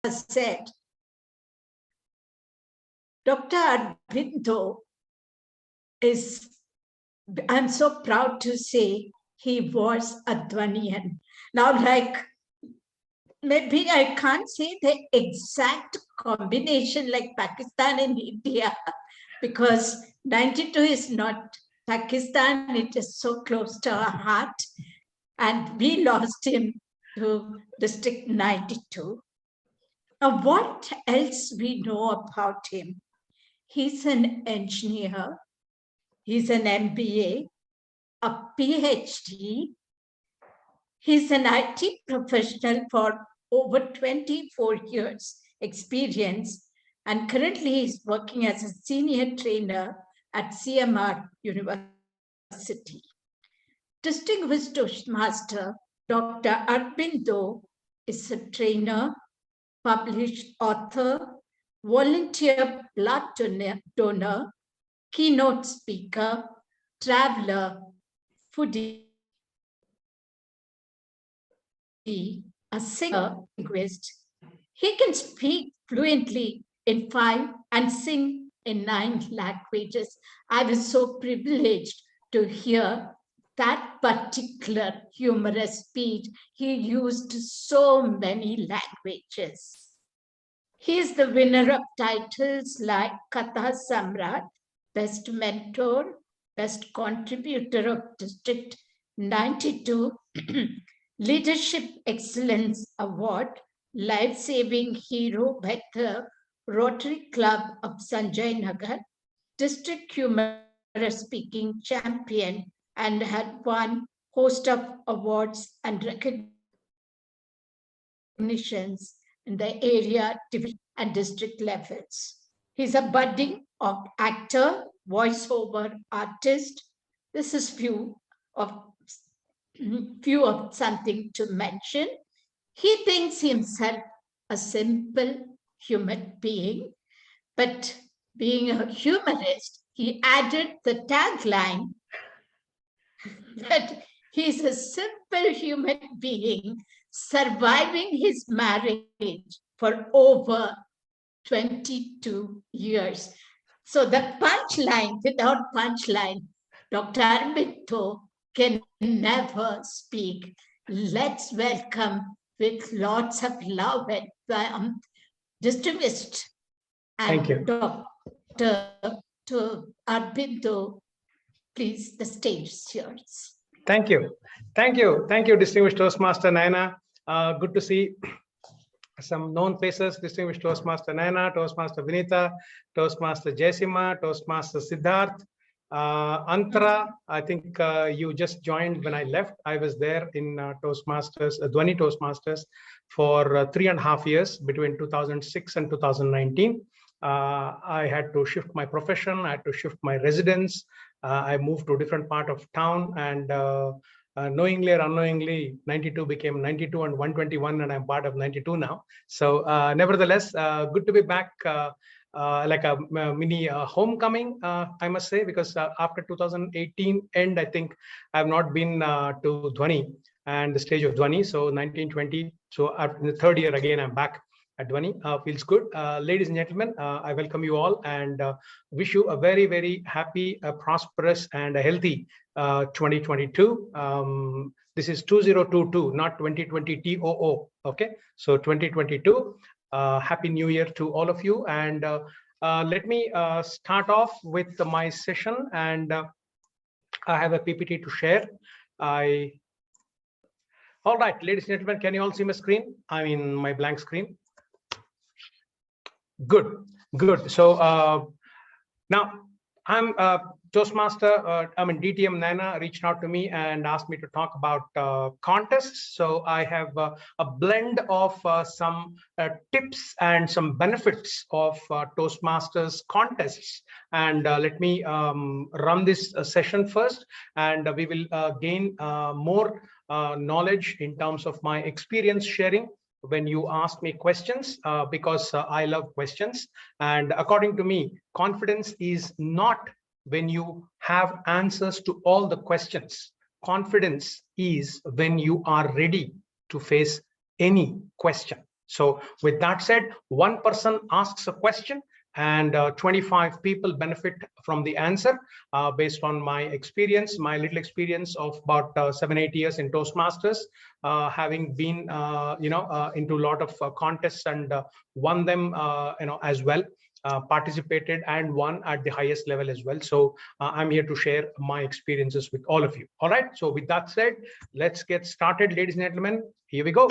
has said, Dr. Aurobindo is, I'm so proud to say, he was a Dhwanian. Now, like, maybe I can't say the exact combination like Pakistan and India, because 92 is not Pakistan, it is so close to our heart. And we lost him to District 92. Now, what else we know about him? He's an engineer, he's an MBA, a PhD. He's an IT professional for over 24 years experience, and currently he's working as a senior trainer at CMR University. Distinguished Toastmaster Dr. Aurobindo is a trainer, published author, volunteer blood donor, keynote speaker, traveler, foodie, a singer, linguist. He can speak fluently in 5 and sing in 9 languages. I was so privileged to hear that particular humorous speech. He used so many languages. He is the winner of titles like Katha Samrat, Best Mentor, Best Contributor of District 92, Leadership Excellence Award, Life-Saving Hero by the Rotary Club of Sanjay Nagar, District Humorous Speaking Champion, and had won host of awards and recognitions in the area, division, and district levels. He's a budding actor, voiceover artist. This is few of something to mention. He thinks himself a simple human being, but being a humorist, he added the tagline that he's a simple human being surviving his marriage for over 22 years. So the punchline, without punchline, Dr. Aurobindo can never speak. Let's welcome with lots of love and distinguished and Dr. Aurobindo. Please, the stage is yours. Thank you. Thank you. Thank you, distinguished Toastmaster Naina. Good to see some known faces, distinguished Toastmaster Naina, Toastmaster Vinita, Toastmaster Jaisima, Toastmaster Siddharth, Antara. I think you just joined when I left. I was there in Toastmasters, Dhwani Toastmasters for 3.5 years between 2006 and 2019. I had to shift my profession, I had to shift my residence. I moved to a different part of town, and knowingly or unknowingly, 92 became 92 and 121, and I'm part of 92 now. So nevertheless, good to be back, like a mini homecoming, I must say, because after 2018 end, I think I've not been to Dhwani and the stage of Dhwani. So 1920, so after the 3rd year again, I'm back at Dhwani. Feels good. Ladies and gentlemen, I welcome you all and wish you a very, very happy, prosperous and a healthy 2022. This is 2022, not 2020 TOO. Okay, so 2022. Happy New Year to all of you. And let me start off with my session. And I have a PPT to share. All right, ladies and gentlemen, can you all see my screen? I mean, my blank screen. Good, good. So now I'm Toastmaster, DTM Naina reached out to me and asked me to talk about contests. So I have a blend of some tips and some benefits of Toastmasters contests. And let me run this session first, and we will gain more knowledge in terms of my experience sharing when you ask me questions, because I love questions. And according to me, confidence is not when you have answers to all the questions. Confidence is when you are ready to face any question. So with that said, one person asks a question and 25 people benefit from the answer based on my experience, my little experience of about 7-8 years in Toastmasters, having been into a lot of contests and won them as well. Participated and won at the highest level as well. So I'm here to share my experiences with all of you. All right. So with that said, let's get started, ladies and gentlemen. Here we go.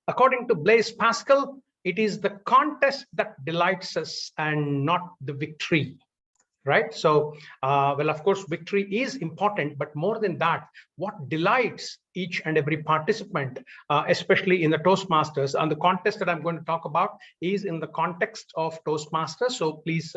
According to Blaise Pascal, it is the contest that delights us and not the victory. Right. So, well, of course, victory is important, but more than that, what delights each and every participant, especially in the Toastmasters, and the contest that I'm going to talk about is in the context of Toastmasters. So please,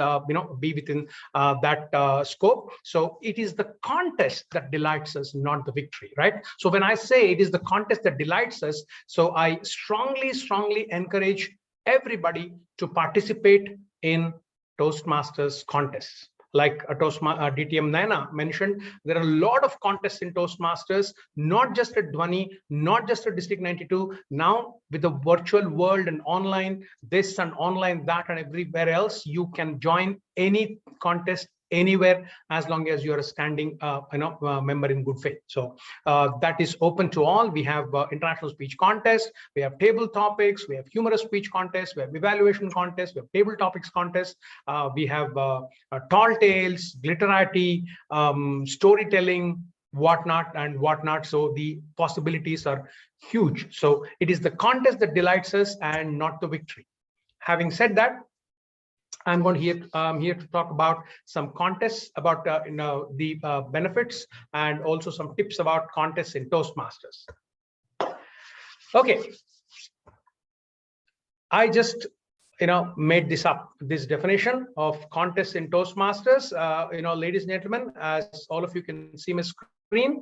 be within that scope. So it is the contest that delights us, not the victory. Right. So when I say it is the contest that delights us, so I strongly encourage everybody to participate in Toastmasters contests. Like DTM Naina mentioned, there are a lot of contests in Toastmasters, not just at Dhwani, not just at District 92. Now, with the virtual world and online this and online that and everywhere else, you can join any contest anywhere as long as you're a standing member in good faith. So that is open to all. We have international speech contest, we have table topics, we have humorous speech contest, we have evaluation contest, we have table topics contest, we have tall tales, glitterati, storytelling, whatnot. So the possibilities are huge. So it is the contest that delights us and not the victory. Having said that, I'm here to talk about some contests, about the benefits, and also some tips about contests in Toastmasters. Okay, I just made this definition of contests in Toastmasters. Ladies and gentlemen, as all of you can see my screen,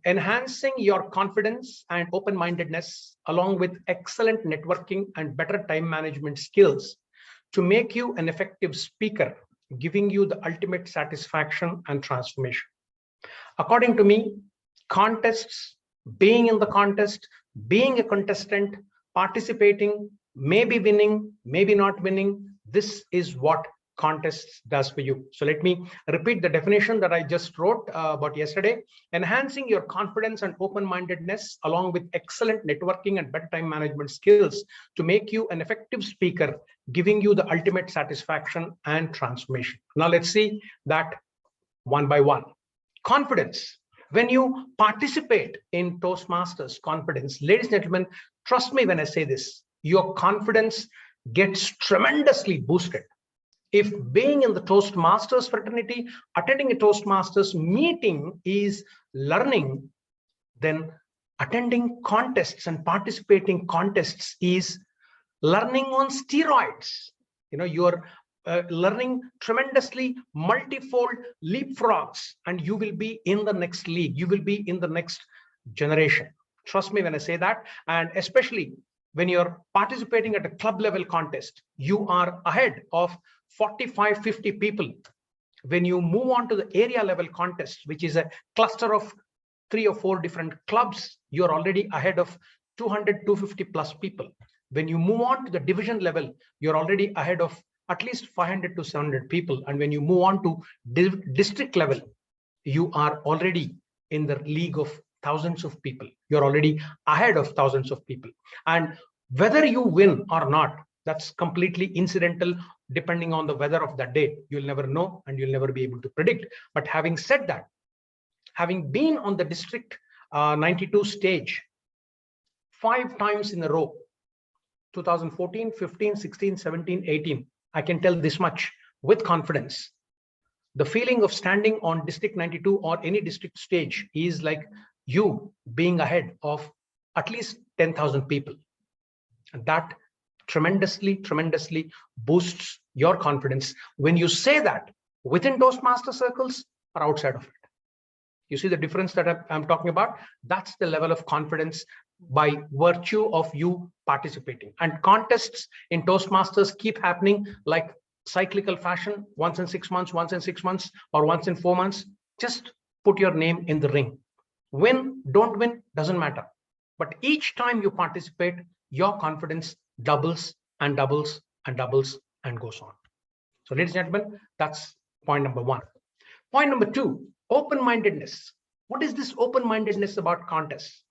enhancing your confidence and open-mindedness, along with excellent networking and better time management skills, to make you an effective speaker, giving you the ultimate satisfaction and transformation. According to me, contests, being in the contest, being a contestant, participating, maybe winning, maybe not winning, this is what contests does for you. So let me repeat the definition that I just wrote about yesterday. Enhancing your confidence and open-mindedness, along with excellent networking and better time management skills, to make you an effective speaker, giving you the ultimate satisfaction and transformation. Now let's see that one by one. Confidence. When you participate in Toastmasters confidence, ladies and gentlemen, trust me when I say this, your confidence gets tremendously boosted. If being in the Toastmasters fraternity, attending a Toastmasters meeting is learning, then attending contests and participating contests is learning on steroids. You're learning tremendously, multifold leapfrogs, and you will be in the next league. You will be in the next generation. Trust me when I say that. And especially when you're participating at a club level contest, you are ahead of 45-50 people. When you move on to the area level contest, which is a cluster of 3 or 4 different clubs, you're already ahead of 200-250 plus people. When you move on to the division level, you're already ahead of at least 500 to 700 people. And when you move on to district level, you are already in the league of thousands of people. You're already ahead of thousands of people. And whether you win or not, that's completely incidental, depending on the weather of that day. You'll never know, and you'll never be able to predict. But having said that, having been on the District 92 stage 5 times in a row, 2014, 15, 16, 17, 18, I can tell this much with confidence. The feeling of standing on District 92 or any district stage is like you being ahead of at least 10,000 people. And that tremendously boosts your confidence when you say that within Toastmaster circles or outside of it. You see the difference that I'm talking about? That's the level of confidence by virtue of you participating. And contests in Toastmasters keep happening like cyclical fashion, once in 6 months, or once in 4 months. Just put your name in the ring. Win, don't win, doesn't matter. But each time you participate, your confidence doubles and doubles and doubles and goes on. So ladies and gentlemen, that's point number one. Point number two, open-mindedness. What is this open-mindedness about contests?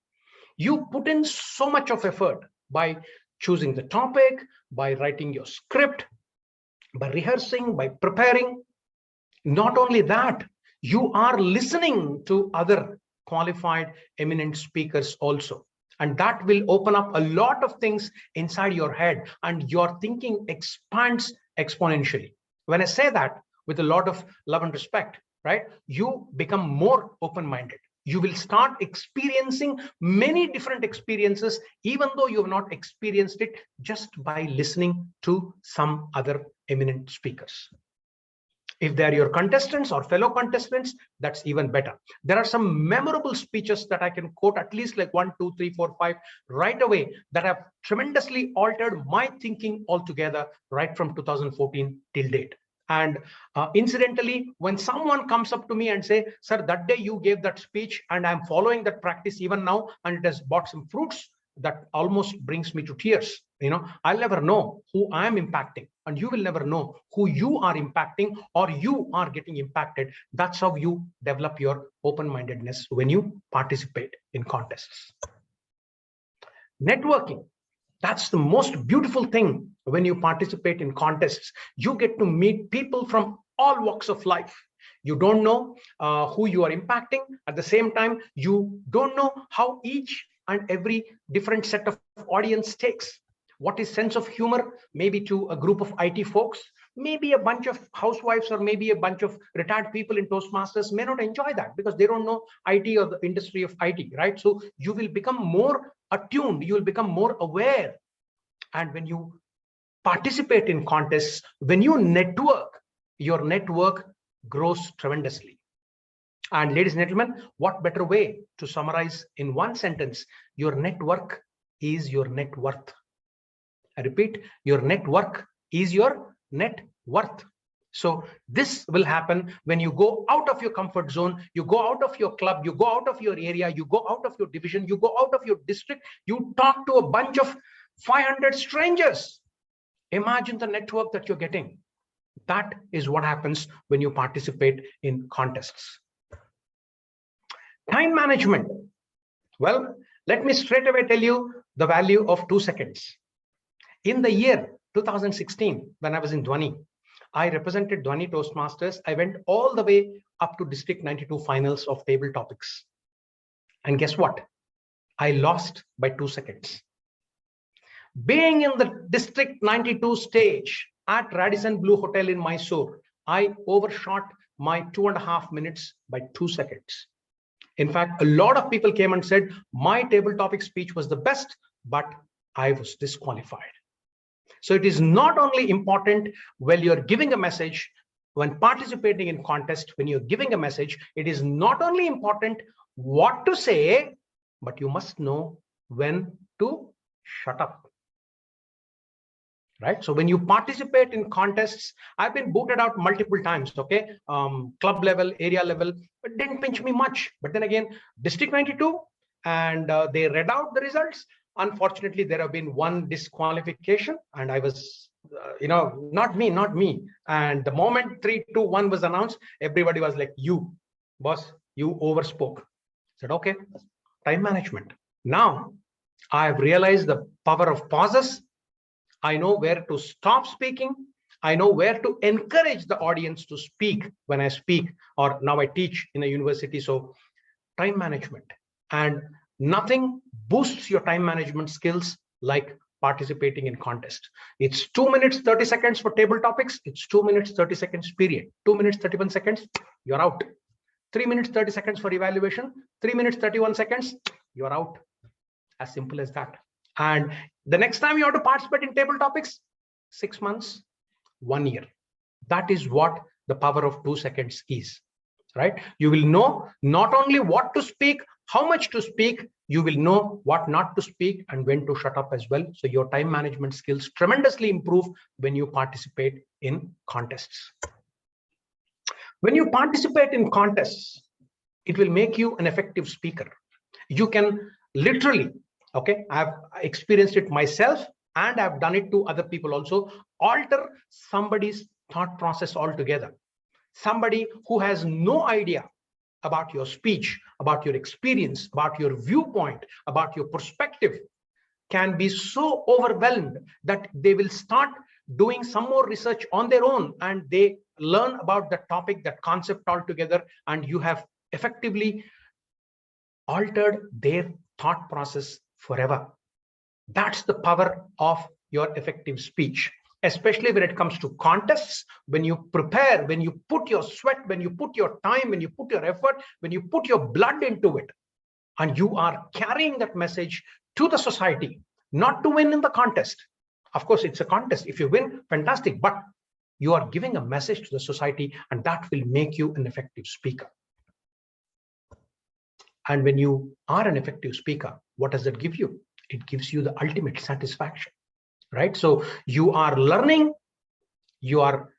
You put in so much of effort by choosing the topic, by writing your script, by rehearsing, by preparing. Not only that, you are listening to other qualified, eminent speakers also. And that will open up a lot of things inside your head, and your thinking expands exponentially. When I say that with a lot of love and respect, right, you become more open-minded. You will start experiencing many different experiences, even though you have not experienced it, just by listening to some other eminent speakers. If they're your contestants or fellow contestants, that's even better. There are some memorable speeches that I can quote, at least like 1, 2, 3, 4, 5 right away, that have tremendously altered my thinking altogether right from 2014 till date. And incidentally, when someone comes up to me and say, sir, that day you gave that speech and I'm following that practice even now, and it has brought some fruits, that almost brings me to tears. I'll never know who I'm impacting, and you will never know who you are impacting or you are getting impacted. That's how you develop your open-mindedness when you participate in contests. Networking. That's the most beautiful thing when you participate in contests. You get to meet people from all walks of life. You don't know who you are impacting. At the same time, you don't know how each and every different set of audience takes. What is sense of humor, maybe to a group of IT folks, maybe a bunch of housewives or maybe a bunch of retired people in Toastmasters may not enjoy that because they don't know IT or the industry of IT, right? So you will become more attuned, you will become more aware. And when you participate in contests, when you network, your network grows tremendously. And ladies and gentlemen, what better way to summarize in one sentence? Your network is your net worth. I repeat, your network is your net worth. So this will happen when you go out of your comfort zone, you go out of your club, you go out of your area, you go out of your division, you go out of your district, you talk to a bunch of 500 strangers. Imagine the network that you're getting. That is what happens when you participate in contests. Time management. Well, let me straight away tell you the value of 2 seconds. In the year 2016, when I was in Dhwani, I represented Dhwani Toastmasters. I went all the way up to District 92 finals of table topics. And guess what? I lost by 2 seconds. Being in the District 92 stage at Radisson Blu Hotel in Mysore, I overshot my 2.5 minutes by 2 seconds. In fact, a lot of people came and said my table topic speech was the best, but I was disqualified. So it is not only important when you're giving a message, when participating in contest, when you're giving a message, it is not only important what to say, but you must know when to shut up. Right? So when you participate in contests, I've been booted out multiple times, okay? Club level, area level, but didn't pinch me much. But then again, District 92, and they read out the results. Unfortunately, there have been one disqualification, and I was, not me. And the moment 3, 2, 1 was announced, everybody was like, you, boss, you overspoke. I said, okay, time management. Now, I've realized the power of pauses. I know where to stop speaking. I know where to encourage the audience to speak when I speak, or now I teach in a university. So time management, and nothing boosts your time management skills like participating in contest. It's 2 minutes, 30 seconds for table topics. It's 2 minutes, 30 seconds period. 2 minutes, 31 seconds, you're out. 3 minutes, 30 seconds for evaluation. 3 minutes, 31 seconds, you're out. As simple as that. And the next time you have to participate in table topics, 6 months, 1 year. That is what the power of 2 seconds is, right? You will know not only what to speak, how much to speak, you will know what not to speak and when to shut up as well. So your time management skills tremendously improve when you participate in contests. When you participate in contests, it will make you an effective speaker. You can literally Okay, I've experienced it myself and I've done it to other people also. Alter somebody's thought process altogether. Somebody who has no idea about your speech, about your experience, about your viewpoint, about your perspective, can be so overwhelmed that they will start doing some more research on their own, and they learn about the topic, that concept altogether, and you have effectively altered their thought process forever. That's the power of your effective speech, especially when it comes to contests, when you prepare, when you put your sweat, when you put your time, when you put your effort, when you put your blood into it, and you are carrying that message to the society, not to win in the contest. Of course, it's a contest. If you win, fantastic, but you are giving a message to the society, and that will make you an effective speaker. And when you are an effective speaker, what does that give you? It gives you the ultimate satisfaction, right? So you are learning, you are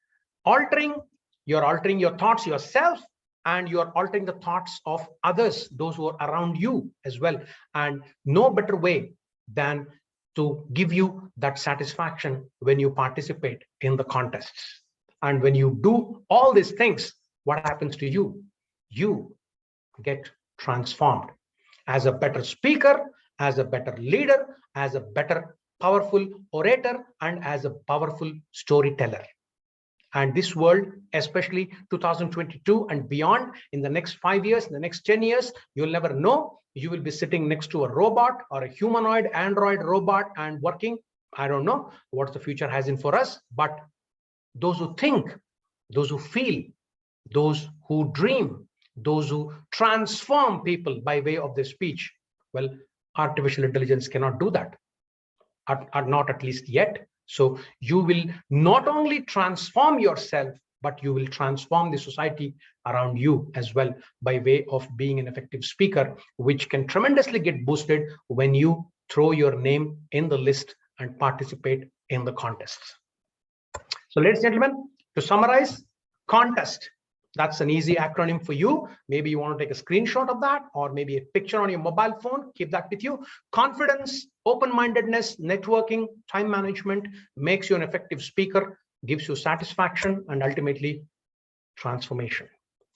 altering, you're altering your thoughts yourself, and you are altering the thoughts of others, those who are around you as well. And no better way than to give you that satisfaction when you participate in the contests. And when you do all these things, what happens to you? You get transformed as a better speaker, as a better leader, as a better powerful orator, and as a powerful storyteller. And this world, especially 2022 and beyond, in the next 5 years, in the next 10 years, you'll never know. You will be sitting next to a robot or a humanoid android robot and working. I don't know what the future has in for us, but those who think, those who feel, those who dream, those who transform people by way of their speech, well, artificial intelligence cannot do that, are not, at least yet. So you will not only transform yourself, but you will transform the society around you as well by way of being an effective speaker, which can tremendously get boosted when you throw your name in the list and participate in the contests. So ladies and gentlemen, to summarize, contest, that's an easy acronym for you. Maybe you want to take a screenshot of that, or maybe a picture on your mobile phone. Keep that with you. Confidence, open-mindedness, networking, time management makes you an effective speaker, gives you satisfaction, and ultimately transformation.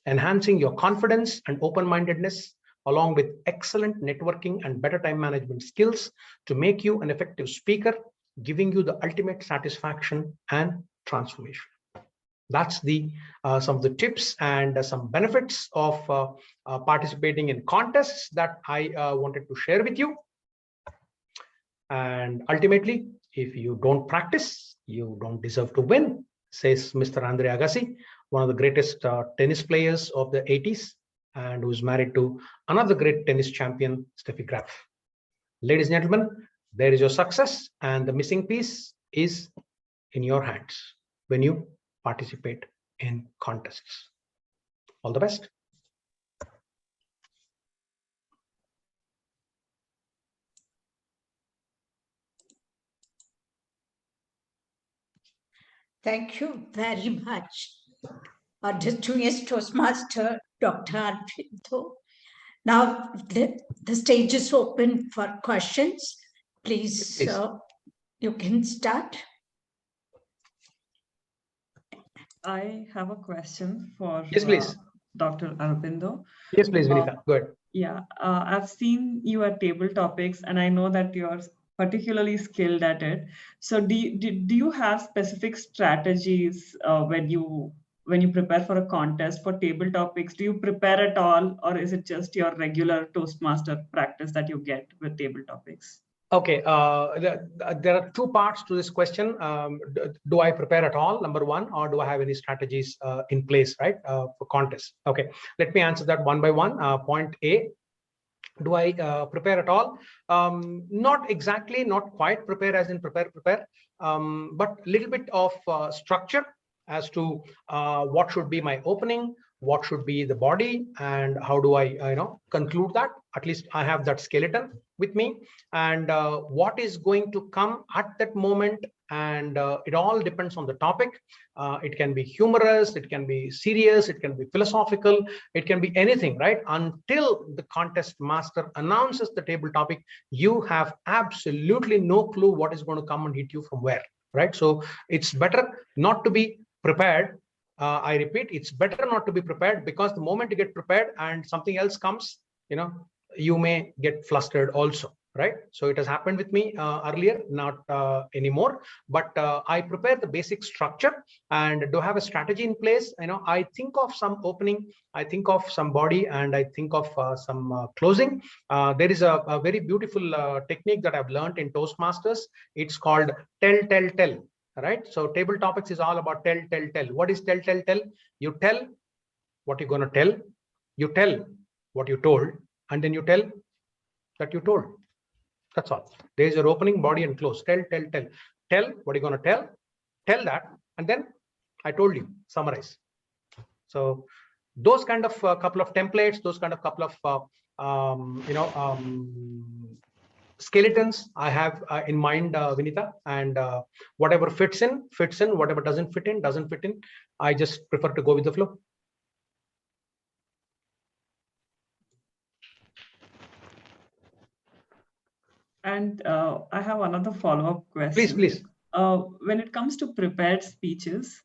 Enhancing your confidence and open-mindedness, along with excellent networking and better time management skills, to make you an effective speaker, giving you the ultimate satisfaction and transformation. That's the some of the tips and some benefits of participating in contests that I wanted to share with you. And ultimately, if you don't practice, you don't deserve to win, says Mr. Andre Agassi, one of the greatest tennis players of the 80s, and who's married to another great tennis champion, Steffi Graf. Ladies and gentlemen, there is your success, and the missing piece is in your hands when you participate in contests. All the best. Thank you very much, our distinguished Toastmaster, Dr. Aurobindo. Now, the stage is open for questions. Please, you can start. I have a question for yes, please. Dr. Aurobindo. Yes, please, Vinita. Go ahead. Yeah, I've seen you at table topics, and I know that you're particularly skilled at it. So do you have specific strategies when you prepare for a contest for table topics? Do you prepare at all, or is it just your regular Toastmaster practice that you get with table topics? Okay, there are two parts to this question. Do I prepare at all, number one, or do I have any strategies in place, right, for contests? Okay, let me answer that one by one. Point A, do I prepare at all? Not exactly, not quite prepare as in prepare, but a little bit of structure as to what should be my opening, what should be the body, and how do I conclude that. At least I have that skeleton with me, and what is going to come at that moment, and it all depends on the topic. It can be humorous, it can be serious, it can be philosophical, it can be anything, right? Until the contest master announces the table topic, you have absolutely no clue what is going to come and hit you from where, right? So it's better not to be prepared. I repeat, it's better not to be prepared, because the moment you get prepared and something else comes, you may get flustered also, right? So it has happened with me earlier, not anymore, but I prepare the basic structure and do have a strategy in place. I think of some opening, I think of some body, and I think of some closing. There is a very beautiful technique that I've learned in Toastmasters. It's called tell. Right? So table topics is all about tell. What is tell? You tell what you're going to tell, you tell what you told, and then you tell that you told. That's all. There is your opening, body, and close. Tell. Tell what you're going to tell that, and then I told you, summarize. So those kind of couple of templates, those kind of couple of skeletons I have in mind, Vinita, and whatever fits in, whatever doesn't fit in. I just prefer to go with the flow. And I have another follow-up question. Please. When it comes to prepared speeches,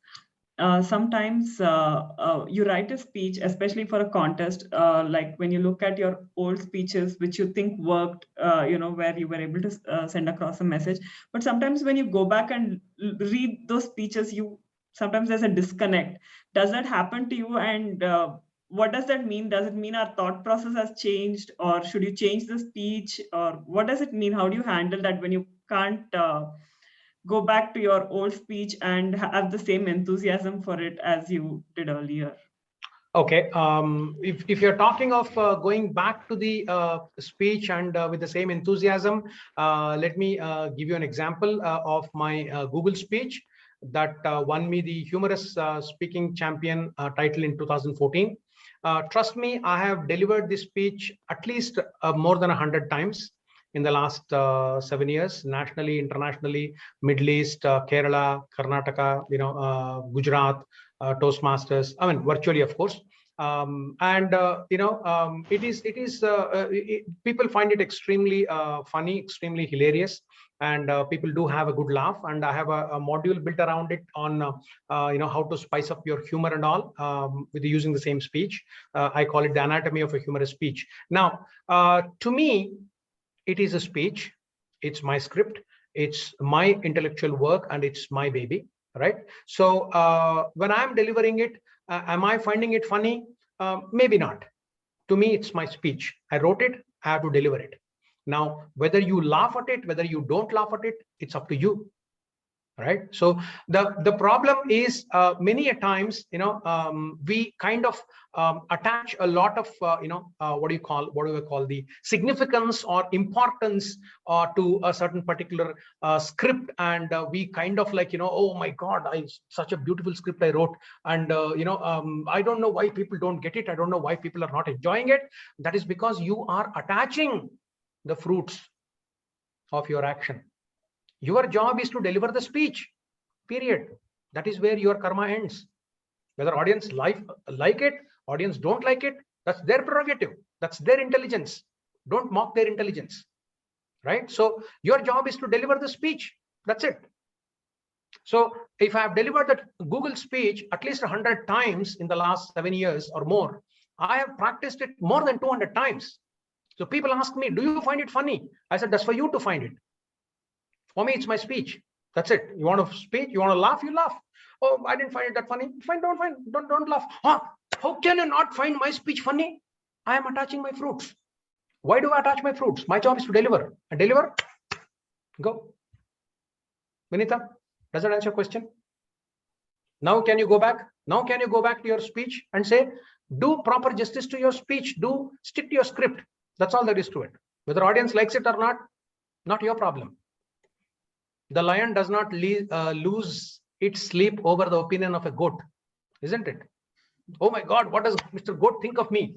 sometimes you write a speech, especially for a contest, like when you look at your old speeches, which you think worked, where you were able to send across a message. But sometimes when you go back and read those speeches, sometimes there's a disconnect. Does that happen to you? And what does that mean? Does it mean our thought process has changed, or should you change the speech, or what does it mean? How do you handle that when you can't go back to your old speech and have the same enthusiasm for it as you did earlier? Okay, if you're talking of going back to the speech and with the same enthusiasm, let me give you an example of my Google speech that won me the humorous speaking champion title in 2014. Trust me, I have delivered this speech at least more than 100 times in the last 7 years, nationally, internationally, Middle East, Kerala, Karnataka, Gujarat, Toastmasters, I mean, virtually, of course. People find it extremely funny, extremely hilarious, and people do have a good laugh. And I have a module built around it on, how to spice up your humor and all with using the same speech. I call it the anatomy of a humorous speech. Now, to me, it is a speech. It's my script. It's my intellectual work, and it's my baby, right? So when I'm delivering it, am I finding it funny? Maybe not. To me, it's my speech. I wrote it. I have to deliver it. Now, whether you laugh at it, whether you don't laugh at it, it's up to you. Right. So the problem is many a times, we kind of attach a lot of, what do we call the significance or importance to a certain particular script. And we kind of like, oh my God, such a beautiful script I wrote. And, I don't know why people don't get it. I don't know why people are not enjoying it. That is because you are attaching the fruits of your action. Your job is to deliver the speech, period. That is where your karma ends. Whether audience like it, audience don't like it, that's their prerogative. That's their intelligence. Don't mock their intelligence, right? So your job is to deliver the speech. That's it. So if I have delivered that Google speech at least 100 times in the last 7 years or more, I have practiced it more than 200 times. So people ask me, do you find it funny? I said, that's for you to find it. For me, it's my speech. That's it. You want to speak, you want to laugh, you laugh. Oh, I didn't find it that funny. Fine, don't laugh. Huh? How can you not find my speech funny? I am attaching my fruits. Why do I attach my fruits? My job is to deliver. And deliver, go. Vinita, does that answer your question? Now can you go back? Now can you go back to your speech and say, do proper justice to your speech. Do stick to your script. That's all there is to it. Whether audience likes it or not your problem. The lion does not lose its sleep over the opinion of a goat, isn't it? Oh my God, what does Mr. Goat think of me?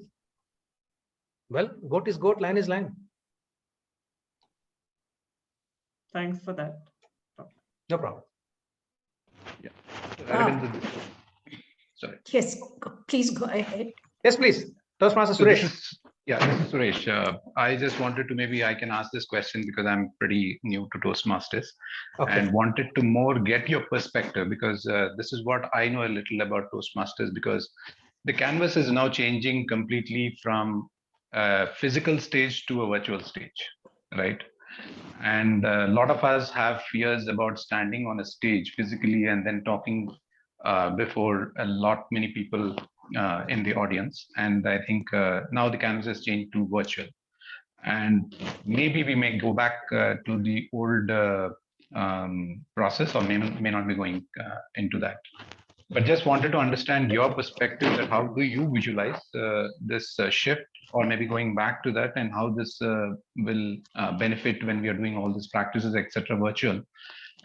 Well, goat is goat, lion is lion. Thanks for that. No problem. Yeah. Sorry. Yes, please go ahead. Yes, please. Toastmaster So Suresh. this is, this is Suresh. I just wanted to, maybe I can ask this question because I'm pretty new to Toastmasters, Okay. and wanted to more get your perspective, because this is what I know a little about Toastmasters, because the canvas is now changing completely from a physical stage to a virtual stage, right? And a lot of us have fears about standing on a stage physically and then talking before many people in the audience. And I think now the canvas has changed to virtual, and maybe we may go back to the old process, or may not be going into that. But just wanted to understand your perspective, that how do you visualize this shift, or maybe going back to that, and how this will benefit when we are doing all these practices, etc., virtual,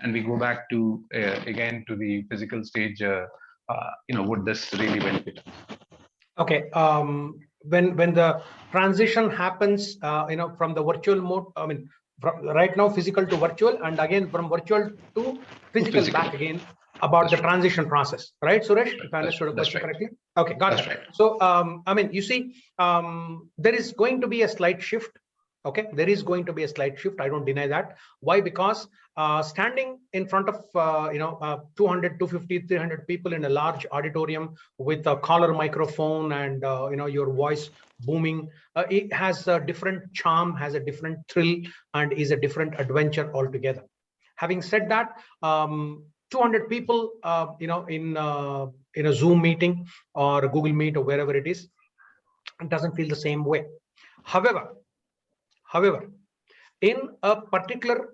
and we go back to again to the physical stage. Would this really benefit us? Okay. When the transition happens, from the virtual mode, I mean, from right now physical to virtual, and again from virtual to physical back again, about the transition process, right, Suresh? If I understood the question correctly. Okay, got it. Right. So, I mean, you see, there is going to be a slight shift. Okay, there is going to be a slight shift. I don't deny that. Why? Because standing in front of 200, 250, 300 people in a large auditorium with a collar microphone and your voice booming, it has a different charm, has a different thrill, and is a different adventure altogether. Having said that, 200 people, in a Zoom meeting or a Google Meet or wherever it is, it doesn't feel the same way. However, in a particular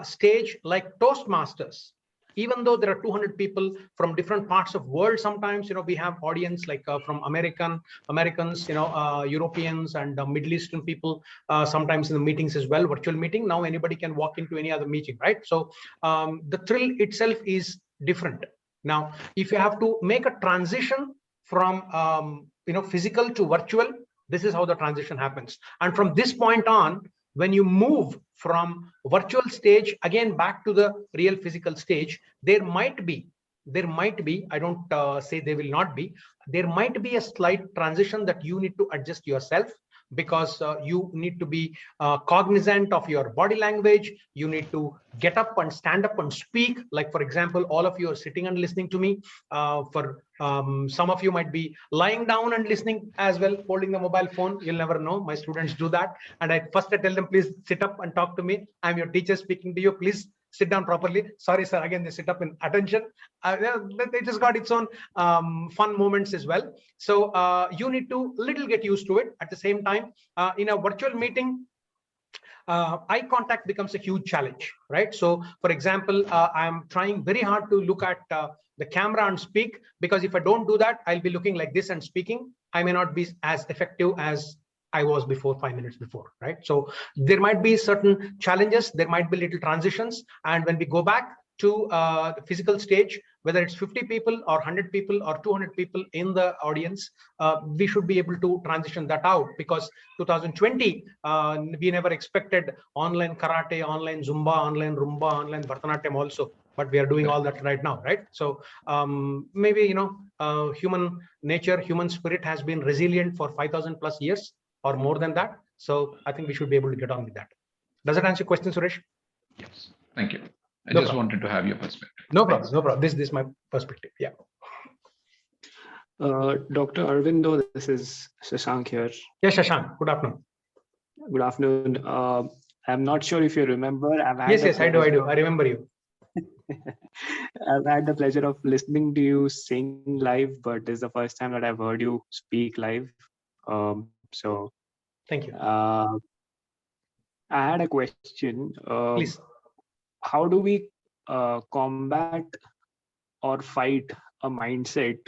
stage like Toastmasters, even though there are 200 people from different parts of world, sometimes we have audience like from Americans, Europeans and Middle Eastern people, sometimes in the meetings as well, virtual meeting. Now anybody can walk into any other meeting, right? So the thrill itself is different. Now, if you have to make a transition from physical to virtual, this is how the transition happens. And from this point on, when you move from virtual stage again back to the real physical stage, there might be, I don't say there will not be, there might be a slight transition that you need to adjust yourself, because you need to be cognizant of your body language. You need to get up and stand up and speak. Like, for example, all of you are sitting and listening to me. Some of you might be lying down and listening as well, holding the mobile phone. You'll never know. My students do that. And I tell them, please sit up and talk to me. I'm your teacher speaking to you. Please sit down properly. Sorry, sir. Again, they sit up in attention. It has got its own fun moments as well. So you need to get used to it. At the same time, in a virtual meeting, eye contact becomes a huge challenge, right? So, for example, I'm trying very hard to look at the camera and speak, because if I don't do that, I'll be looking like this and speaking. I may not be as effective as I was before, 5 minutes before, right? So there might be certain challenges, there might be little transitions. And when we go back to the physical stage, whether it's 50 people or 100 people or 200 people in the audience, we should be able to transition that out, because 2020, we never expected online karate, online Zumba, online Rumba, online Bharatanatyam also, but we are doing all that right now, right? So maybe, human nature, human spirit has been resilient for 5,000 plus years or more than that. So I think we should be able to get on with that. Does that answer your question, Suresh? Yes, thank you. I just wanted to have your perspective. No problem. No problem. This is my perspective. Yeah. Dr. Aurobindo, this is Shashank here. Yes, Shashank. Good afternoon. Good afternoon. I'm not sure if you remember. Yes, I do. I remember you. I've had the pleasure of listening to you sing live, but this is the first time that I've heard you speak live. So thank you. I had a question. Please. How do we combat or fight a mindset?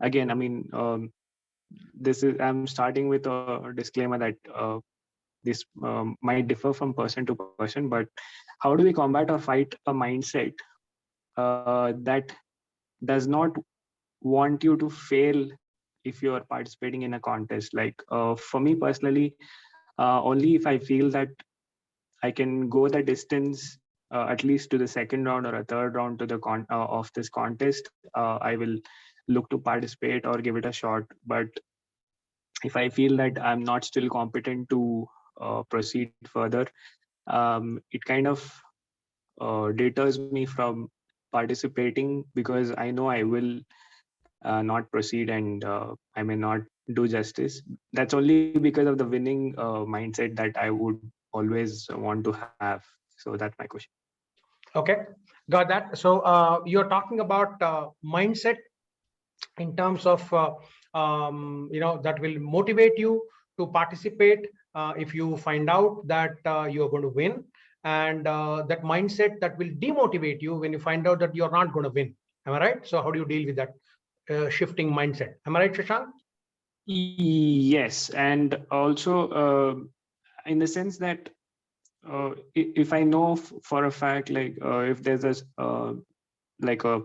Again, I mean, I'm starting with a disclaimer that this might differ from person to person, but how do we combat or fight a mindset that does not want you to fail if you are participating in a contest. Like for me personally, only if I feel that I can go the distance at least to the second round or a third round to the of this contest, I will look to participate or give it a shot. But if I feel that I'm not still competent to proceed further, it kind of deters me from participating, because I know I will not proceed, and I may not do justice. That's only because of the winning mindset that I would always want to have. So that's my question. Okay, got that. So you're talking about mindset in terms of that will motivate you to participate if you find out that you are going to win, and that mindset that will demotivate you when you find out that you're not going to win. Am I right? So how do you deal with that shifting mindset? Am I right, Shashank? Yes, and also in the sense that if I know for a fact, like if there's a like a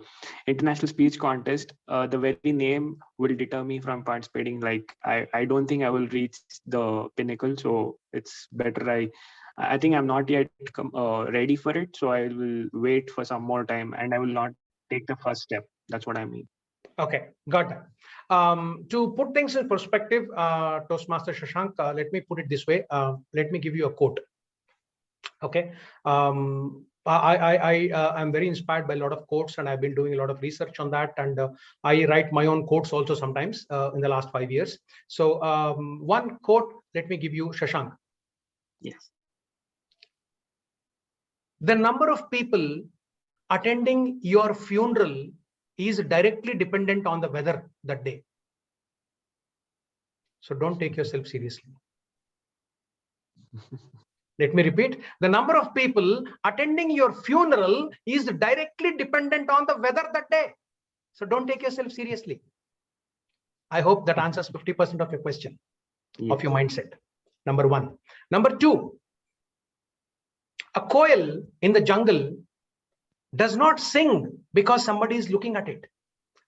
international speech contest, the very name will deter me from participating. Like I don't think I will reach the pinnacle, so it's better I think I'm not yet ready for it, so I will wait for some more time and I will not take the first step. That's what I mean. Okay, got that. To put things in perspective, Toastmaster Shashank, let me put it this way. Let me give you a quote. Okay. I'm very inspired by a lot of quotes, and I've been doing a lot of research on that. And I write my own quotes also sometimes in the last 5 years. So one quote, let me give you, Shashank. Yes. The number of people attending your funeral is directly dependent on the weather that day. So don't take yourself seriously. Let me repeat, the number of people attending your funeral is directly dependent on the weather that day. So don't take yourself seriously. I hope that answers 50% of your question, yes, of your mindset. Number one. Number two, a koel in the jungle does not sing because somebody is looking at it,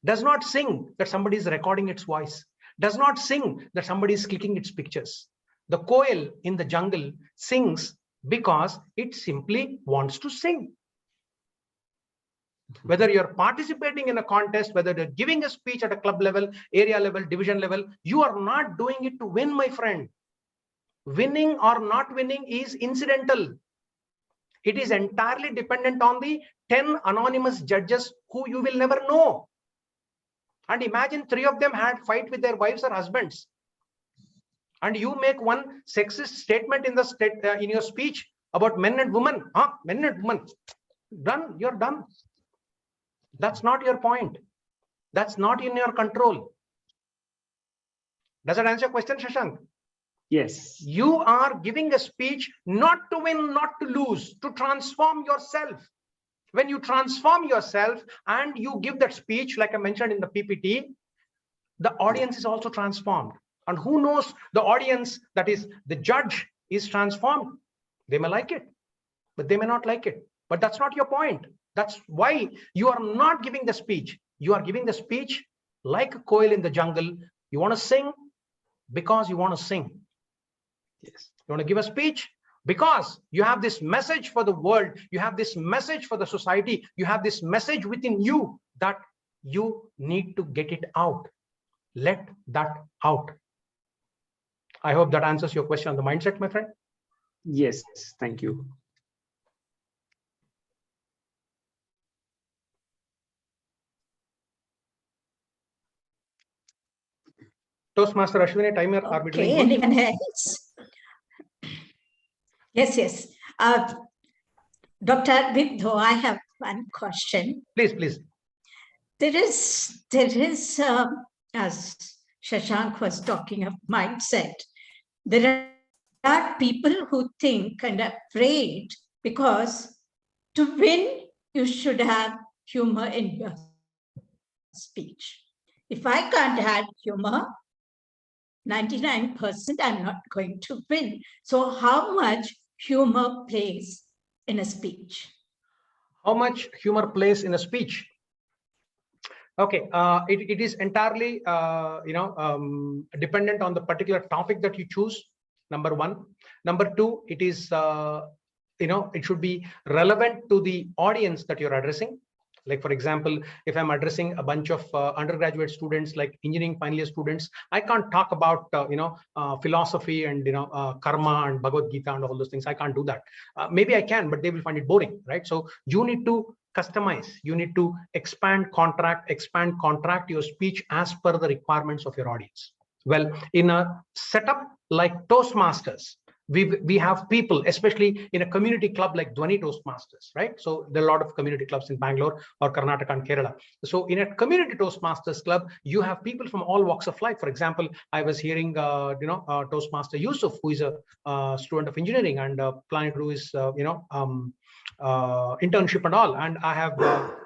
does not sing that somebody is recording its voice, does not sing that somebody is clicking its pictures. The koel in the jungle sings because it simply wants to sing. Whether you're participating in a contest, whether you're giving a speech at a club level, area level, division level, you are not doing it to win, my friend. Winning or not winning is incidental. It is entirely dependent on the 10 anonymous judges who you will never know. And imagine 3 of them had fight with their wives or husbands, and you make one sexist statement in the in your speech about men and women. Men and women, done, you're done. That's not your point. That's not in your control. Does that answer your question, Shashank? Yes. You are giving a speech not to win, not to lose, to transform yourself. When you transform yourself and you give that speech, like I mentioned in the PPT, the audience is also transformed. And who knows, the audience, that is the judge, is transformed. They may like it, but they may not like it. But that's not your point. That's why you are not giving the speech. You are giving the speech like a koel in the jungle. You want to sing because you want to sing. Yes. You want to give a speech because you have this message for the world. You have this message for the society. You have this message within you that you need to get it out. Let that out. I hope that answers your question on the mindset, my friend. Yes, thank you. Toastmaster Ashwini, timer, are we doing good? Anyone else? Yes. Dr. Aurobindo, I have one question. Please. There is as Shashank was talking of mindset, there are people who think and are afraid because to win, you should have humor in your speech. If I can't add humor, 99% I'm not going to win. So how much humor plays in a speech? How much humor plays in a speech? Okay, it is entirely dependent on the particular topic that you choose. Number one. Number two, it is it should be relevant to the audience that you're addressing. Like, for example, if I'm addressing a bunch of undergraduate students, like engineering final year students, I can't talk about philosophy and karma and Bhagavad Gita and all those things. I can't do that. Maybe I can, but they will find it boring, right? So you need to customize. You need to expand contract your speech as per the requirements of your audience. Well, in a setup like Toastmasters, we have people, especially in a community club like Dhwani Toastmasters, right? So there are a lot of community clubs in Bangalore or Karnataka and Kerala. So in a community Toastmasters club, you have people from all walks of life. For example, I was hearing, Toastmaster Yusuf, who is a student of engineering and planning to do his, internship and all. And I have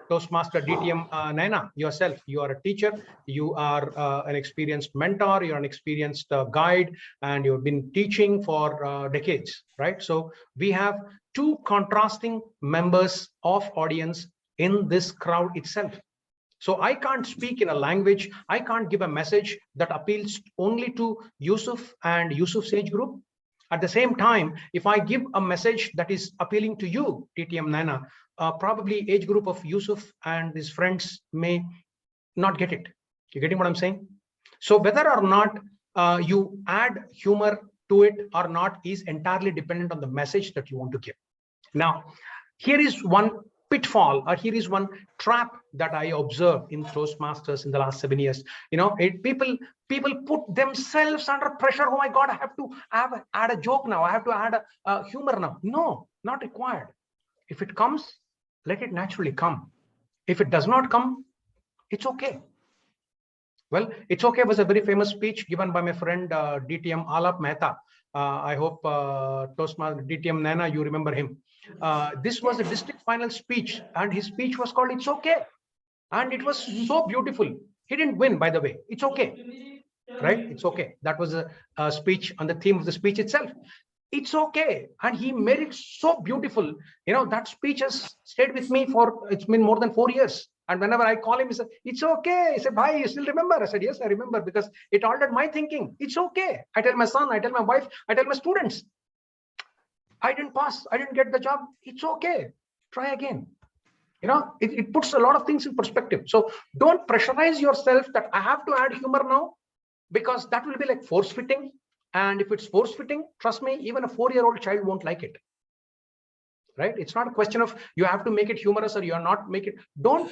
Toastmaster DTM Naina, yourself. You are a teacher, you are an experienced mentor, you're an experienced guide, and you've been teaching for decades, right? So we have two contrasting members of audience in this crowd itself. So I can't speak in a language, I can't give a message that appeals only to Yusuf and Yusuf's age group. At the same time, if I give a message that is appealing to you, TTM Nana, probably age group of Yusuf and his friends may not get it. You getting what I'm saying? So whether or not you add humor to it or not is entirely dependent on the message that you want to give. Now, here is one pitfall, or here is one trap that I observed in Toastmasters in the last 7 years. People put themselves under pressure. Oh my God, I have to add a joke now. I have to add a humor now. No, not required. If it comes, let it naturally come. If it does not come, it's okay. Well, it's okay was a very famous speech given by my friend DTM Alap Mehta. I hope Toastmaster DTM Nana, you remember him. This was a district final speech, and his speech was called "It's Okay," and it was so beautiful. He didn't win, by the way. It's okay, right? It's okay. That was a speech on the theme of the speech itself. It's okay, and he made it so beautiful. That speech has stayed with me for, it's been more than 4 years. And whenever I call him, he said, "It's okay." He said, "Bhai, you still remember?" I said, "Yes, I remember, because it altered my thinking." It's okay. I tell my son, I tell my wife, I tell my students, I didn't pass, I didn't get the job. It's okay. Try again. It puts a lot of things in perspective. So don't pressurize yourself that I have to add humor now, because that will be like force fitting. And if it's force fitting, trust me, even a 4-year-old child won't like it. Right? It's not a question of you have to make it humorous or you're not make it. Don't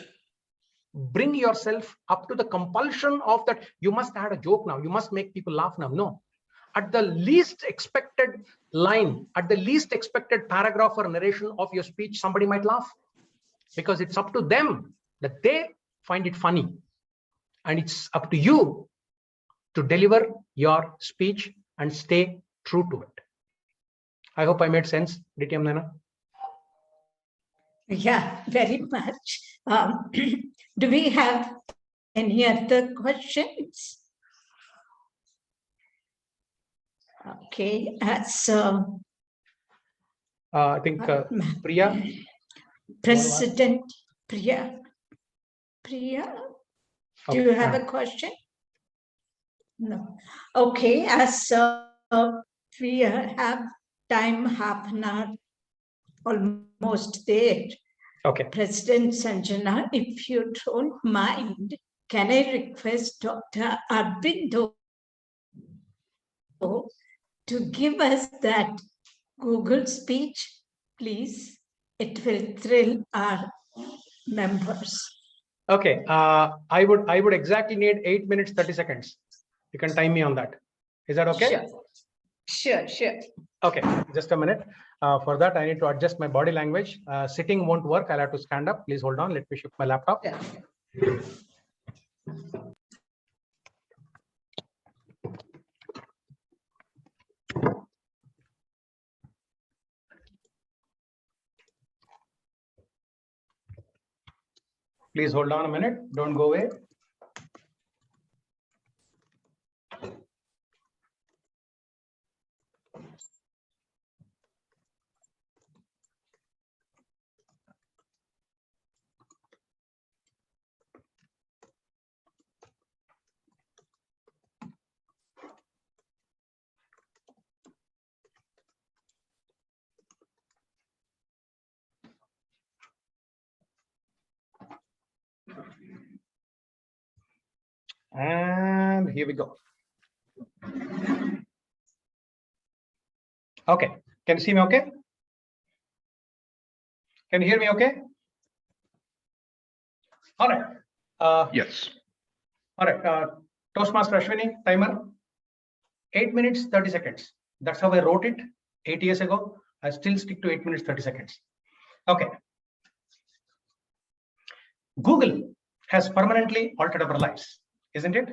bring yourself up to the compulsion of that you must add a joke now, you must make people laugh now. No. At the least expected line, at the least expected paragraph or narration of your speech, somebody might laugh, because it's up to them that they find it funny. And it's up to you to deliver your speech and stay true to it. I hope I made sense, DTM Nana. Yeah, very much. Do we have any other questions? Okay, so I think Priya. President Priya. Priya, do you have a question? No. Okay, as we have time, half an hour, almost there. Okay. President Sanjana, if you don't mind, can I request Dr. Aurobindo to give us that Google speech, please? It will thrill our members. Okay, I would exactly need 8 minutes 30 seconds. You can time me on that. Is that okay? Sure. Okay, just a minute. For that, I need to adjust my body language. Sitting won't work. I'll have to stand up. Please hold on. Let me shift my laptop. Yeah. Please hold on a minute. Don't go away. And here we go. Okay, can you see me okay? Can you hear me okay? All right. Yes. All right. Toastmaster Ashwini, timer. 8 minutes, 30 seconds. That's how I wrote it 8 years ago. I still stick to 8 minutes, 30 seconds. Okay. Google has permanently altered our lives, isn't it?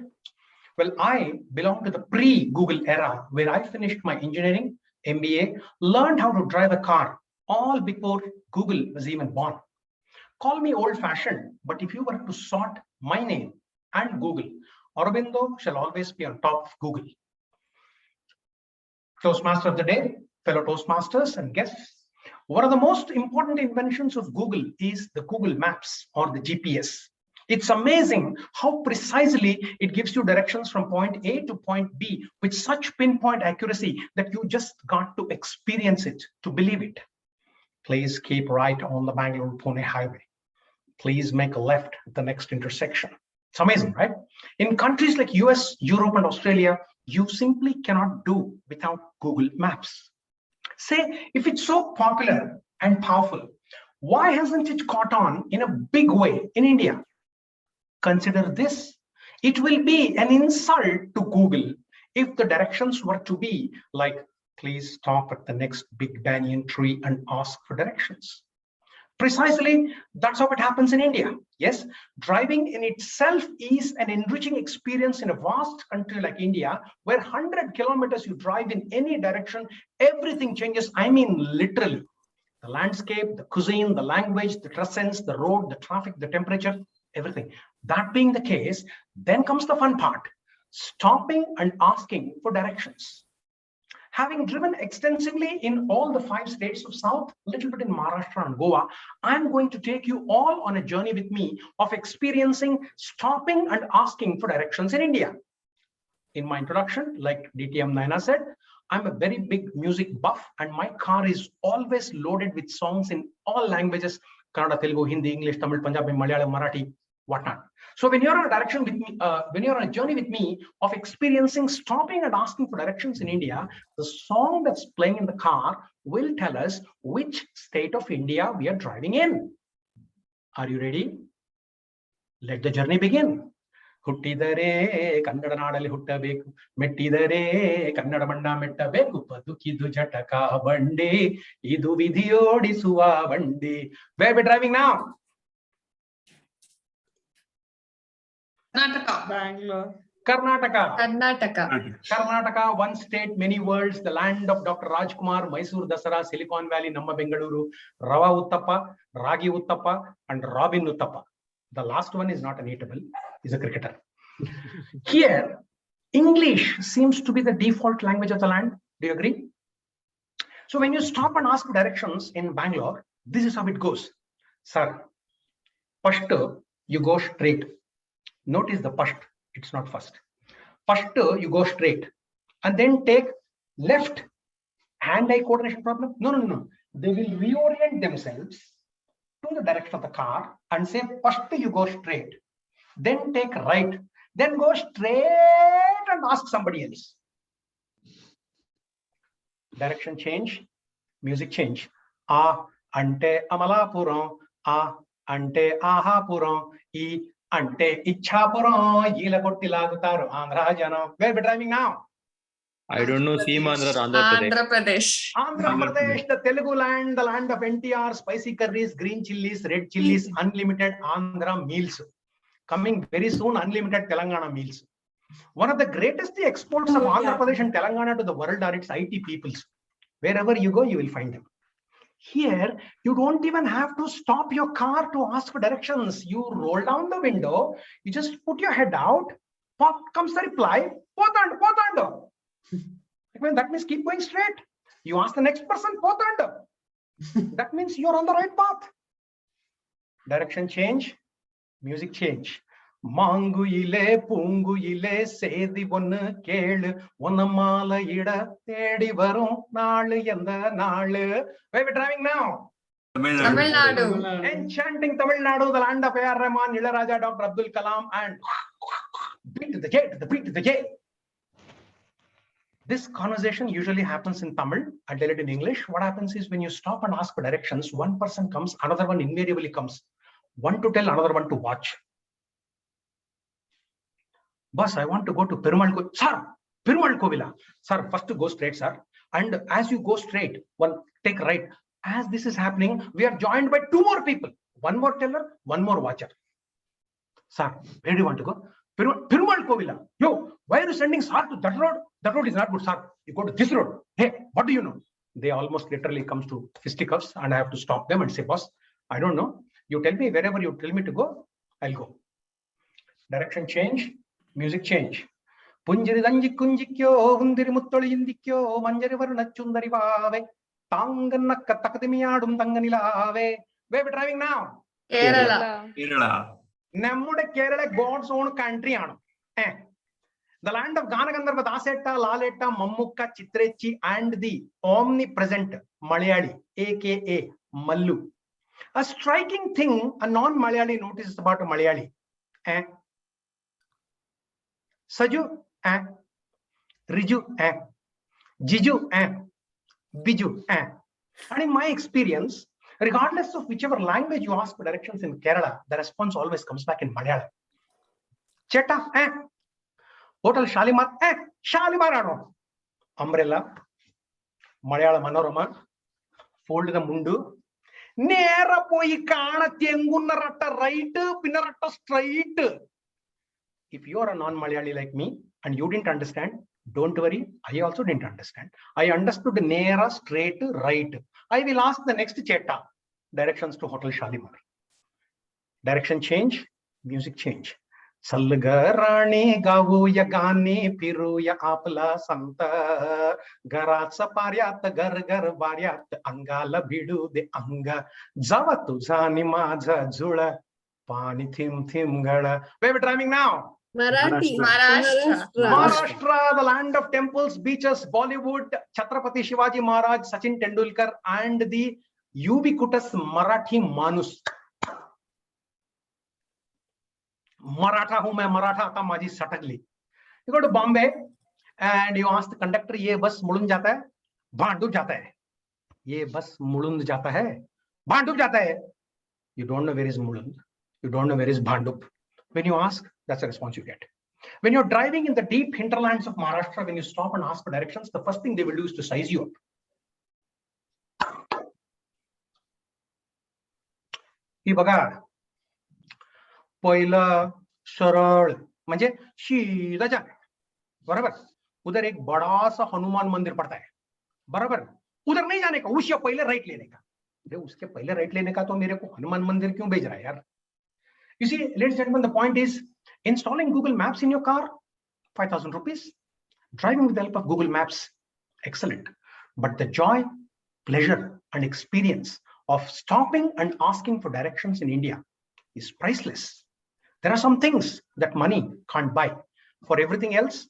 Well, I belong to the pre-Google era where I finished my engineering, MBA, learned how to drive a car, all before Google was even born. Call me old-fashioned, but if you were to sort my name and Google, Aurobindo shall always be on top of Google. Toastmaster of the day, fellow Toastmasters and guests. One of the most important inventions of Google is the Google Maps or the GPS. It's amazing how precisely it gives you directions from point A to point B with such pinpoint accuracy that you just got to experience it to believe it. Please keep right on the Bangalore-Pune highway. Please make a left at the next intersection. It's amazing, right? In countries like US, Europe, and Australia, you simply cannot do without Google Maps. Say, if it's so popular and powerful, why hasn't it caught on in a big way in India? Consider this. It will be an insult to Google if the directions were to be like, please stop at the next big banyan tree and ask for directions. Precisely, that's how it happens in India. Yes, driving in itself is an enriching experience in a vast country like India, where 100 kilometers you drive in any direction, everything changes. I mean, literally. The landscape, the cuisine, the language, the dress sense, the road, the traffic, the temperature, everything. That being the case, then comes the fun part, stopping and asking for directions. Having driven extensively in all the 5 states of South, a little bit in Maharashtra and Goa, I'm going to take you all on a journey with me of experiencing stopping and asking for directions in India. In my introduction, like DTM Naina said, I'm a very big music buff and my car is always loaded with songs in all languages, Kannada, Telugu, Hindi, English, Tamil, Punjabi, Malayalam, Marathi, whatnot. So when you're on a direction with me, when you're on a journey with me of experiencing stopping and asking for directions in India, the song that's playing in the car will tell us which state of India we are driving in. Are you ready? Let the journey begin. Huttidare kannada nadalli huttabeku, mettidare kannada manna mettabeku, badukidu jataka bandi, idu vidhiyodisuva bandi. Where are we driving now? Karnataka. Bangalore. Karnataka. Karnataka. Karnataka, one state, many worlds, the land of Dr. Rajkumar, Mysore Dasara, Silicon Valley, Namma Bengaluru, Rava Uttappa, Ragi Uttappa, and Robin Uttappa. The last one is not an eatable, is a cricketer. Here, English seems to be the default language of the land. Do you agree? So when you stop and ask directions in Bangalore, this is how it goes. Sir, first you go straight. Notice the first, it's not first. First you go straight and then take left. Hand-eye coordination problem? No. They will reorient themselves to the direction of the car and say, first you go straight, then take right, then go straight and ask somebody else. Direction change, music change. A ante Amalapuram, A ante Ahapuram, E ante Ichhapuram, Yilakotilagutaru, Andhra Jana. Where are we driving now? I don't know. Seemandra, Andhra Pradesh. Andhra Pradesh. Andhra Pradesh, the Telugu land, the land of NTR, spicy curries, green chilies, red chilies, unlimited Andhra meals. Coming very soon, unlimited Telangana meals. One of the greatest exports of Andhra Pradesh and Telangana to the world are its IT peoples. Wherever you go, you will find them. Here, you don't even have to stop your car to ask for directions. You roll down the window, you just put your head out, pop comes the reply, Potando. Well, that means keep going straight. You ask the next person, Potando. That means you're on the right path. Direction change, music change. Manguyile, punguyile, sedi one kelu, one mala ida, tedi varum, nalu yanda nalu. Where are we driving now? Tamil Nadu. Enchanting Tamil Nadu, the land of A.R. Rahman, Ilayaraja, Dr. Abdul Kalam, and beat the J, to the beat, to the J. This conversation usually happens in Tamil. I'll tell it in English. What happens is when you stop and ask for directions, one person comes, another one invariably comes. One to tell, another one to watch. Boss, I want to go to Perumal Kovila. Sir, Perumal Kovila. Sir, first to go straight, sir. And as you go straight, one take right. As this is happening, we are joined by two more people. One more teller, one more watcher. Sir, where do you want to go? Perumal Kovila. Yo, why are you sending sir to that road? That road is not good, sir. You go to this road. Hey, what do you know? They almost literally comes to fisticuffs, and I have to stop them and say, boss, I don't know. You tell me wherever you tell me to go, I'll go. Direction change, music change. Punjiri danji kunjikyo, hundiri muttoli indikyo, manjari varuna chundari vave, tanganakka takadimiyadum tanganilave. Where are we driving now? Kerala. Nammude Kerala, God's own country. The land of Ganagandharva, Dasetta, Laletta, Mammukka, Chitrechi, and the omnipresent Malayali, aka Mallu. A striking thing a non-Malayali notices about a Malayali. Saju, Riju, Jiju, Biju. And in my experience, regardless of whichever language you ask for directions in Kerala, the response always comes back in Malayalam. Cheta, Hotel Shalimar, Shalimar. Umbrella, Malayalam Manorama, fold the mundu. Nera poi kana tiengunarata right, pinarata straight. If you are a non-Malayali like me and you didn't understand, don't worry, I also didn't understand. I understood nera, straight, right. I will ask the next cheta, directions to Hotel Shalimar. Direction change, music change. Salgarani gavu yagani piru ya apla santa garat saparyat gar gar varyat angala bidu de anga zavatu zani maza zula pani thim thim gala. Where are we driving now? Maharashtra, the land of temples, beaches, Bollywood, Chhatrapati Shivaji Maharaj, Sachin Tendulkar, and the ubiquitous Marathi Manus. Maratha hu main, Maratha ta maji satakli. You go to Bombay and you ask the conductor, ye bus Mulund jata hai? Bhandub jata hai. Ye bus Mulund jata hai? Bhandub jata hai. You don't know where is Mulund. You don't know where is Bhandub. When you ask, that's the response you get. When you're driving in the deep hinterlands of Maharashtra, when you stop and ask for directions, the first thing they will do is to size you up. He baga. पहिला सरळ म्हणजे सीधा जा बराबर उधर एक बड़ा सा हनुमान मंदिर पड़ता है बराबर उधर नहीं जाने का उससे पहले राइट लेने का अरे उसके पहले राइट लेने का तो मेरे को हनुमान मंदिर क्यों भेज रहा है यार You see, ladies and gentlemen, the point is installing Google Maps in your car, 5,000 rupees. Driving with the help of Google Maps, excellent. But the joy, pleasure, and experience of stopping and asking for directions in India is priceless. There are some things that money can't buy. For everything else,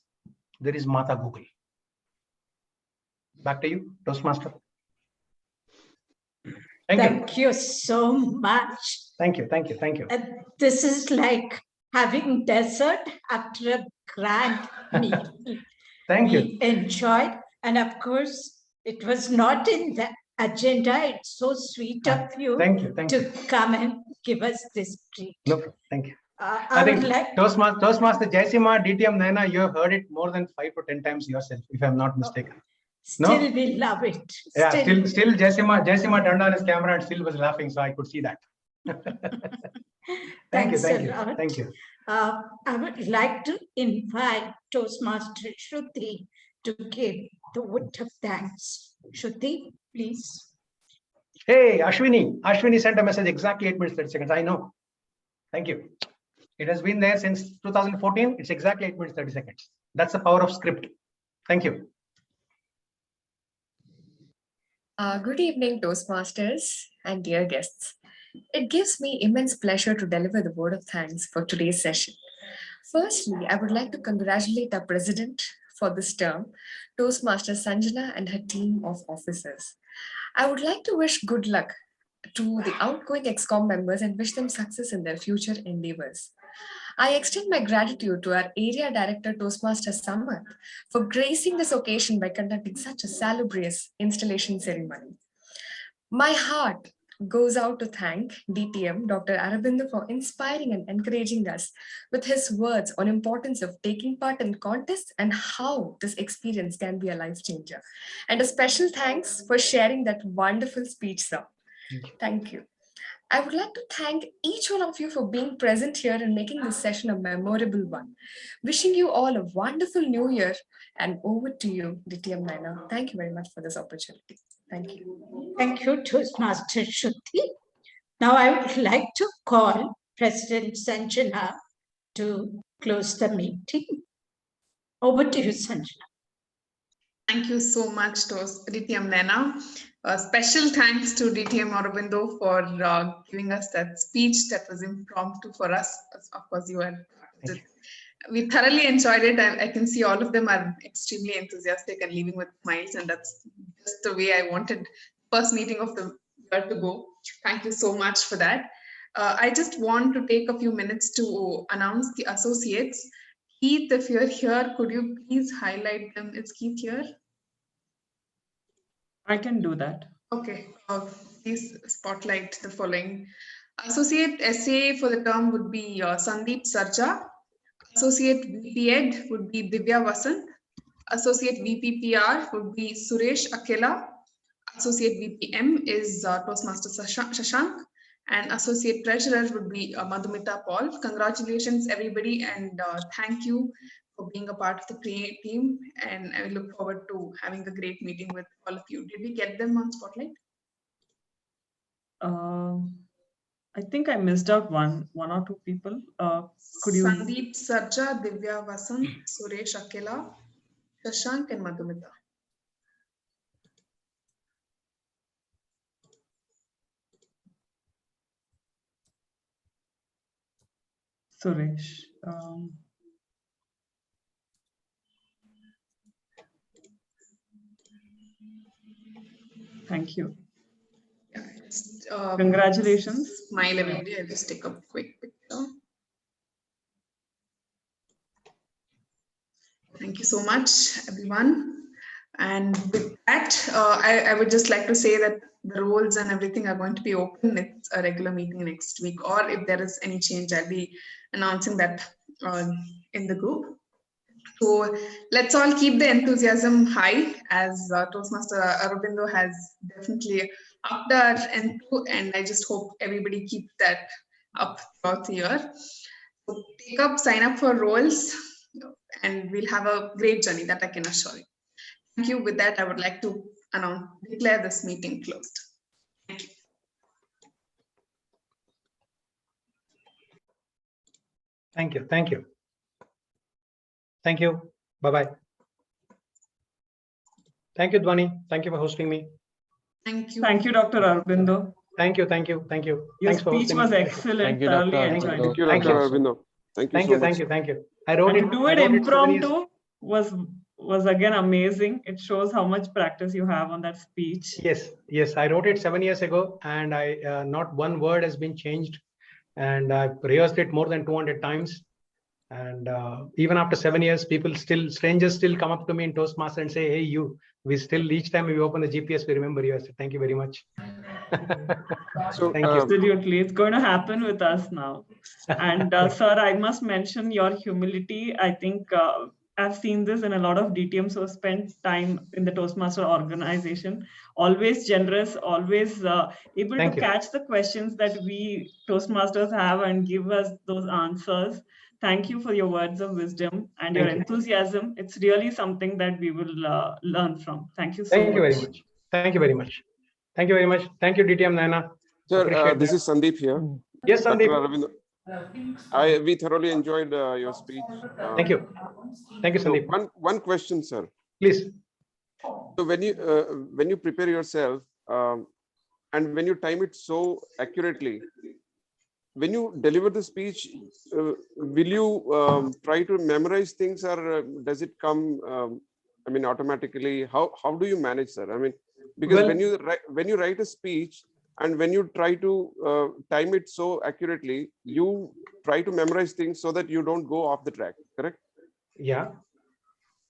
there is Mata Google. Back to you, Toastmaster. Thank you so much. Thank you. This is like having dessert after a grand meal. Thank you. We enjoyed, and of course, it was not in the agenda. It's so sweet of you, to come and give us this treat. No, thank you. I think like Toastmaster Jaisima, DTM Naina, you have heard it more than 5 or 10 times yourself, if I'm not mistaken. Still, we love it. Yeah, still Jaisima turned on his camera and still was laughing, so I could see that. Thank you. I would like to invite Toastmaster Shruti to give the vote of thanks. Shruti, please. Hey, Ashwini sent a message exactly 8 minutes 30 seconds. I know. Thank you. It has been there since 2014. It's exactly 8 minutes 30 seconds. That's the power of script. Thank you. Good evening, Toastmasters and dear guests. It gives me immense pleasure to deliver the word of thanks for today's session. Firstly, I would like to congratulate our president for this term, Toastmaster Sanjana and her team of officers. I would like to wish good luck to the outgoing ExCom members and wish them success in their future endeavors. I extend my gratitude to our Area Director Toastmaster Sampath for gracing this occasion by conducting such a salubrious installation ceremony. My heart goes out to thank DTM Dr Aurobindo for inspiring and encouraging us with his words on importance of taking part in contests and how this experience can be a life changer. And a special thanks for sharing that wonderful speech, sir. Thank you. I would like to thank each one of you for being present here and making this session a memorable one. Wishing you all a wonderful new year, and over to you, DTM Naina. Thank you very much for this opportunity. Thank you. Thank you, Toastmaster Shruti. Now I would like to call President Sanjana to close the meeting. Over to you, Sanjana. Thank you so much to DTM Naina. Special thanks to DTM Aurobindo for giving us that speech that was impromptu for us. Of course, you had. We thoroughly enjoyed it. I can see all of them are extremely enthusiastic and leaving with smiles, and that's just the way I wanted first meeting of the year to go. Thank you so much for that. I just want to take a few minutes to announce the associates. Keith, if you're here, could you please highlight them? Is Keith here? I can do that. Okay, please spotlight the following. Associate SA for the term would be Sandeep Sarja. Associate VP Ed would be Divya Vasant. Associate VP PR would be Suresh Akela. Associate VPM is Toastmaster Shashank. And Associate Treasurer would be Madhumita Paul. Congratulations, everybody, and thank you for being a part of the team. And I look forward to having a great meeting with all of you. Did we get them on Spotlight? I think I missed out one or two people. Could you? Sandeep Sarja, Divya Vasant, Suresh Akela, Shashank, and Madhumita. Suresh. Thank you. Yeah, congratulations. Smile everybody. I'll just take a quick picture. Thank you so much, everyone. And with that, I would just like to say that the roles and everything are going to be open. It's a regular meeting next week, or if there is any change, I'll be announcing that in the group. So let's all keep the enthusiasm high, as Toastmaster Aurobindo has definitely upped our enthusiasm, and I just hope everybody keeps that up throughout the year. So take up, sign up for roles, and we'll have a great journey, that I can assure you. Thank you. With that, I would like to declare this meeting closed. Thank you. Thank you. Thank you. Thank you. Bye-bye. Thank you, Dhwani. Thank you for hosting me. Thank you. Thank you, Dr. Aurobindo. Thank you. Thank you. Thank you. Your Thanks for speech hosting was me. excellent. Thank you, Thoroughly Dr. enjoyed Aurobindo. it. Thank you, Dr. Aurobindo. Thank you so much. Thank you. Thank you. I wrote And it. to do I it wrote it 7 years. impromptu was again amazing. It shows how much practice you have on that speech. Yes. I wrote it 7 years ago, and I not one word has been changed, and I've rehearsed it more than 200 times. And even after 7 years, strangers still come up to me in Toastmaster and say, "Hey, you." We still, each time we open the GPS, we remember you. I said, "Thank you very much." So, Thank you. Absolutely, it's going to happen with us now. And sir, I must mention your humility. I think I've seen this in a lot of DTMs who spent time in the Toastmaster organization. Always generous, always able to catch the questions that we Toastmasters have and give us those answers. Thank you for your words of wisdom and your enthusiasm. It's really something that we will learn from. Thank you so much. Thank you very much. Thank you very much. Thank you very much. Thank you, DTM Naina. Sir, this is Sandeep here. Yes, Sandeep. We thoroughly enjoyed your speech. Thank you. Thank you, Sandeep. So one question, sir. Please. So when you prepare yourself and when you time it so accurately, when you deliver the speech, will you try to memorize things, or does it come automatically? How do you manage, sir? I mean, because when you write a speech and when you try to time it so accurately, you try to memorize things so that you don't go off the track, correct? Yeah.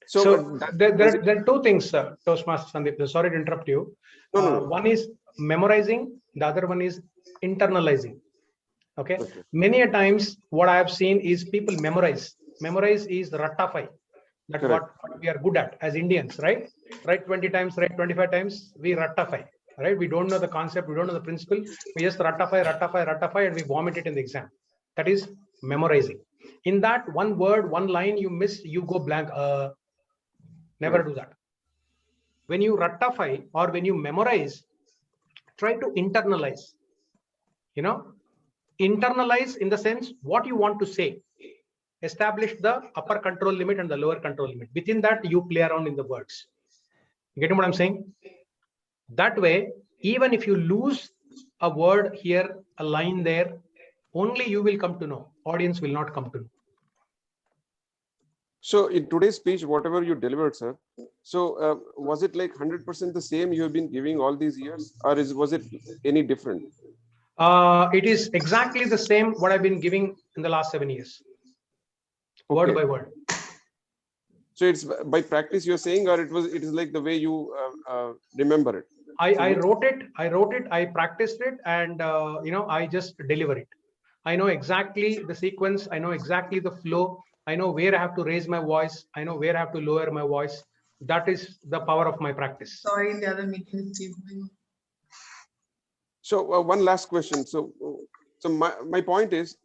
So, So there are two things, Toastmaster Sandeep. Sorry to interrupt you. No. One is memorizing, the other one is internalizing. Okay. Many a times what I have seen is people memorize. Memorize is rattafy. That's what we are good at as Indians, right? Write 20 times, write 25 times, we rattafy, right? We don't know the concept, we don't know the principle. We just rattafy, and we vomit it in the exam. That is memorizing. In that one word, one line you miss, you go blank. Never do that. When you rattafy or when you memorize, try to internalize. Internalize in the sense what you want to say. Establish the upper control limit and the lower control limit. Within that, you play around in the words. You getting what I'm saying? That way, even if you lose a word here, a line there, only you will come to know. Audience will not come to know. So in today's speech, whatever you delivered, sir, so was it like 100% the same you have been giving all these years, or was it any different? It is exactly the same what I've been giving in the last 7 years. Word by word. So it's by practice you're saying, or it is like the way you remember it? I wrote it, I practiced it, and I just deliver it. I know exactly the sequence, I know exactly the flow, I know where I have to raise my voice, I know where I have to lower my voice. That is the power of my practice. Sorry, the other meeting is still going on. So one last question. So my point is,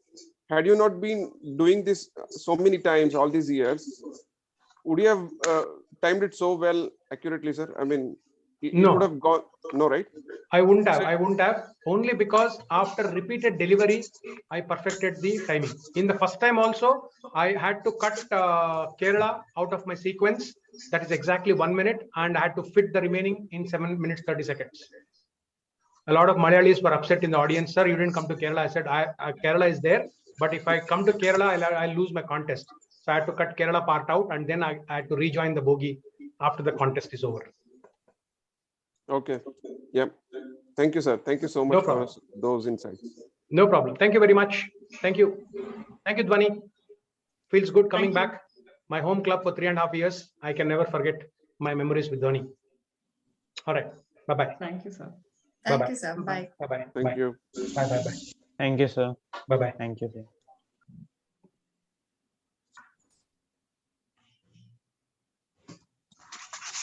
had you not been doing this so many times all these years, would you have timed it so well accurately, sir? I mean, it would have gone, no, right? I wouldn't have. I wouldn't have, only because after repeated delivery, I perfected the timing. In the first time also, I had to cut Kerala out of my sequence. That is exactly 1 minute, and I had to fit the remaining in 7 minutes 30 seconds. A lot of Malayalis were upset in the audience. Sir, you didn't come to Kerala. I said, Kerala is there, but if I come to Kerala, I'll lose my contest. So I had to cut Kerala part out, and then I had to rejoin the bogie after the contest is over. Okay. Yeah. Thank you, sir. Thank you so much for those insights. No problem. Thank you very much. Thank you. Thank you, Dhwani. Feels good coming back. My home club for 3.5 years. I can never forget my memories with Dhwani. All right. Bye-bye. Thank you, sir. Thank you, sir. Bye. Bye-bye. Thank you. Bye-bye. Thank you, sir. Bye-bye. Thank you, sir.